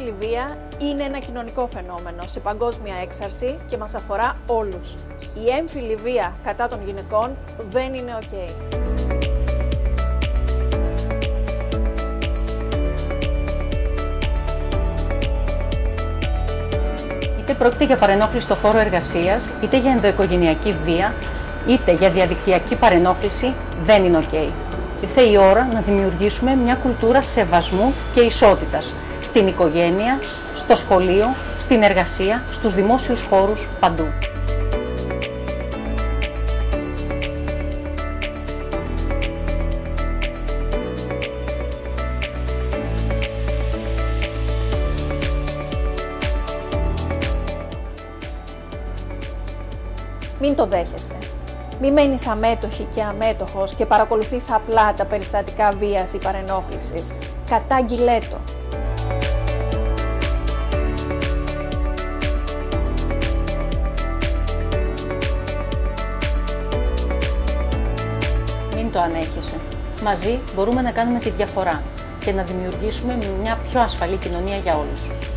έμφυλη βία είναι ένα κοινωνικό φαινόμενο σε παγκόσμια έξαρση και μας αφορά όλους. Η έμφυλη βία κατά των γυναικών δεν είναι ok. Είτε πρόκειται για παρενόχληση στο χώρο εργασίας, είτε για ενδοοικογενειακή βία, είτε για διαδικτυακή παρενόχληση, δεν είναι ok. Ήρθε η ώρα να δημιουργήσουμε μια κουλτούρα σεβασμού και ισότητας στην οικογένεια, στο σχολείο, στην εργασία, στους δημόσιους χώρους, παντού. Μην το δέχεσαι. Μην μένεις αμέτωχη και αμέτωχος και παρακολουθείς απλά τα περιστατικά βίας ή παρενόχλησης. Κατάγγειλέ το. Μην το ανέχεσαι. Μαζί μπορούμε να κάνουμε τη διαφορά και να δημιουργήσουμε μια πιο ασφαλή κοινωνία για όλους.